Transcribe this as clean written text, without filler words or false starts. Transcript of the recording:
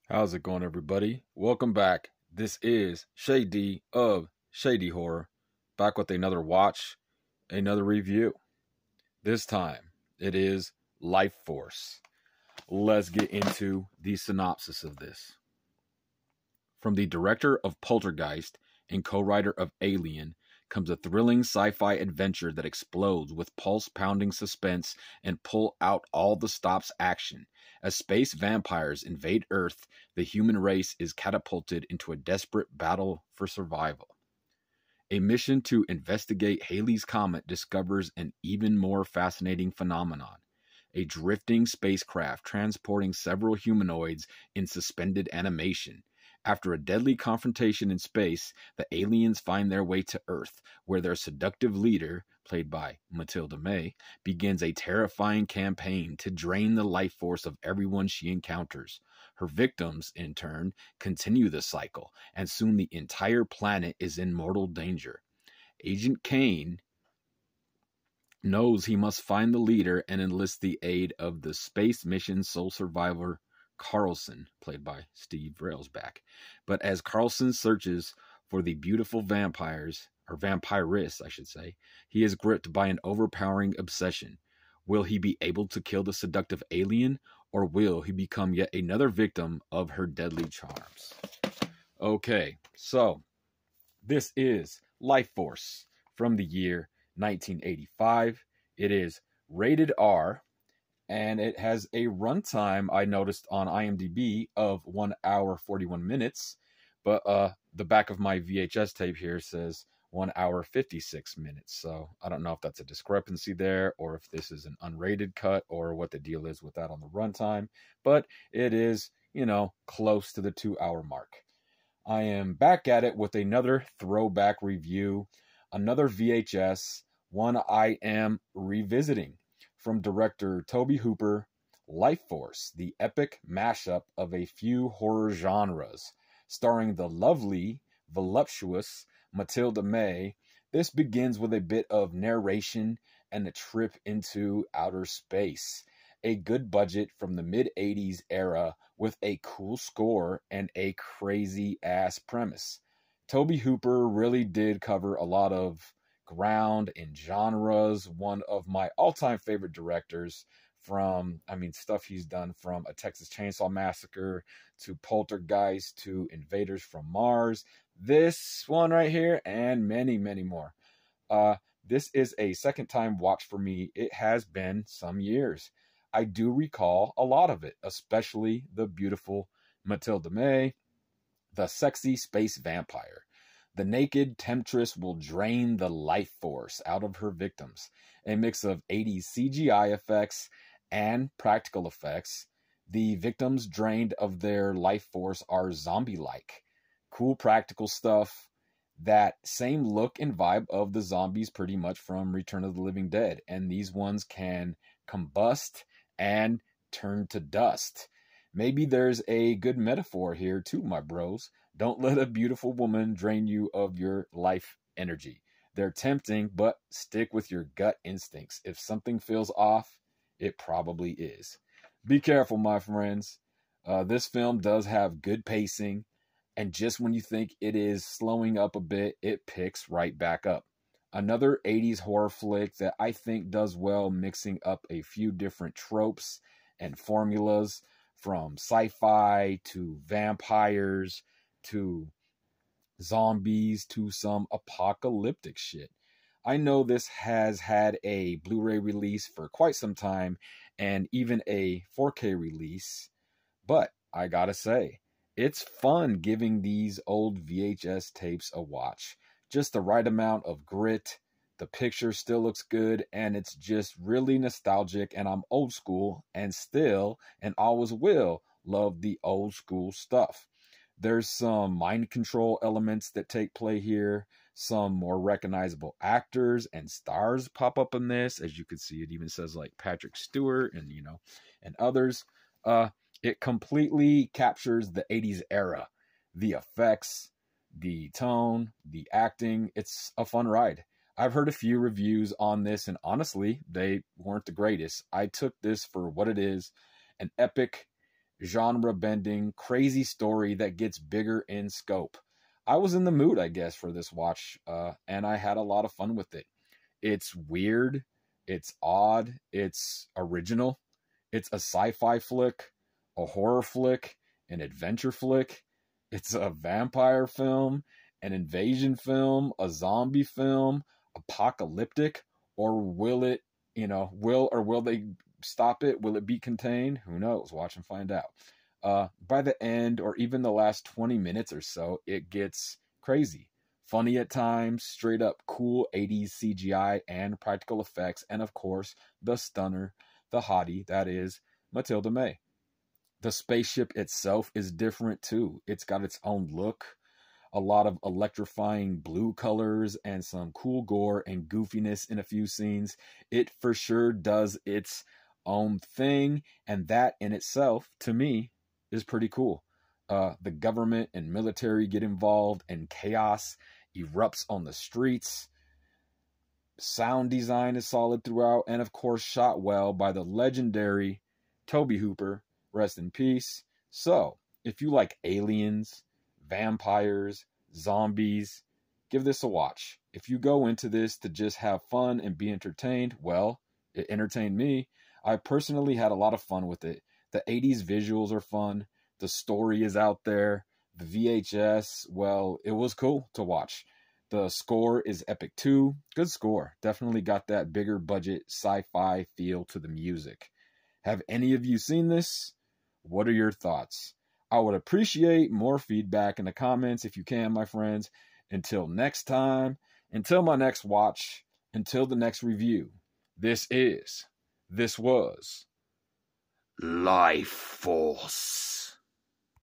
How's it going, everybody? Welcome back. This is Shady of Shady Horror, back with another watch, another review. This time, it is Lifeforce. Let's get into the synopsis of this. From the director of Poltergeist and co-writer of Alien comes a thrilling sci-fi adventure that explodes with pulse-pounding suspense and pull-out all the stops action. As space vampires invade Earth, the human race is catapulted into a desperate battle for survival. A mission to investigate Halley's Comet discovers an even more fascinating phenomenon: a drifting spacecraft transporting several humanoids in suspended animation. After a deadly confrontation in space, the aliens find their way to Earth, where their seductive leader, played by Matilda May, begins a terrifying campaign to drain the life force of everyone she encounters. Her victims, in turn, continue the cycle, and soon the entire planet is in mortal danger. Agent Kane knows he must find the leader and enlist the aid of the space mission sole survivor Carlson, played by Steve Railsback. But as Carlson searches for the beautiful vampires, or vampiress, I should say, he is gripped by an overpowering obsession. Will he be able to kill the seductive alien, or will he become yet another victim of her deadly charms? Okay, so this is Life Force from the year 1985. It is rated R, and it has a runtime, I noticed on IMDb, of 1 hour 41 minutes. But the back of my VHS tape here says 1 hour 56 minutes. So I don't know if that's a discrepancy there, or if this is an unrated cut, or what the deal is with that on the runtime. But it is, close to the 2 hour mark. I am back at it with another throwback review, another VHS, one I am revisiting, from director Tobe Hooper, Lifeforce, the epic mashup of a few horror genres. Starring the lovely, voluptuous Matilda May, this begins with a bit of narration and a trip into outer space. A good budget from the mid-80s era with a cool score and a crazy-ass premise. Tobe Hooper really did cover a lot of ground in genres. One of my all-time favorite directors, from, stuff he's done from A Texas Chainsaw Massacre to Poltergeist to Invaders from Mars. This one right here and many, many more. This is a second time watch for me. It has been some years. I do recall a lot of it, especially the beautiful Matilda May, the sexy space vampire. The naked temptress will drain the life force out of her victims. A mix of 80s CGI effects and practical effects. The victims drained of their life force are zombie-like. Cool practical stuff. That same look and vibe of the zombies pretty much from Return of the Living Dead. And these ones can combust and turn to dust. Maybe there's a good metaphor here too, my bros. Don't let a beautiful woman drain you of your life energy. They're tempting, but stick with your gut instincts. If something feels off, it probably is. Be careful, my friends. This film does have good pacing, and just when you think it is slowing up a bit, it picks right back up. Another 80s horror flick that I think does well mixing up a few different tropes and formulas, from sci-fi to vampires to zombies to some apocalyptic shit. I know this has had a Blu-ray release for quite some time and even a 4K release, but I gotta say, it's fun giving these old VHS tapes a watch. Just the right amount of grit. The picture still looks good, and it's just really nostalgic, and I'm old school and still and always will love the old school stuff. There's some mind control elements that take play here. Some more recognizable actors and stars pop up in this. As you can see, it even says like Patrick Stewart and, and others. It completely captures the 80s era. The effects, the tone, the acting. It's a fun ride. I've heard a few reviews on this, and honestly, they weren't the greatest. I took this for what it is, an epic genre-bending, crazy story that gets bigger in scope. I was in the mood, I guess, for this watch, and I had a lot of fun with it. It's weird, it's odd, it's original. It's a sci-fi flick, a horror flick, an adventure flick. It's a vampire film, an invasion film, a zombie film, apocalyptic, or will it, will they stop it? Will it be contained? Who knows? Watch and find out. By the end, or even the last 20 minutes or so, it gets crazy. Funny at times, straight up cool 80s CGI and practical effects, and of course, the stunner, the hottie, that is Matilda May. The spaceship itself is different too. It's got its own look, a lot of electrifying blue colors, and some cool gore and goofiness in a few scenes. It for sure does its own thing, and that in itself, to me, is pretty cool. The government and military get involved, and chaos erupts on the streets. Sound design is solid throughout, and of course shot well by the legendary Toby Hooper, rest in peace. So, if you like aliens, vampires, zombies, give this a watch. If you go into this to just have fun and be entertained, well, it entertained me. I personally had a lot of fun with it. The 80s visuals are fun. The story is out there. The VHS, well, it was cool to watch. The score is epic too. Good score. Definitely got that bigger budget sci-fi feel to the music. Have any of you seen this? What are your thoughts? I would appreciate more feedback in the comments if you can, my friends. Until next time, until my next watch, until the next review, this was Lifeforce.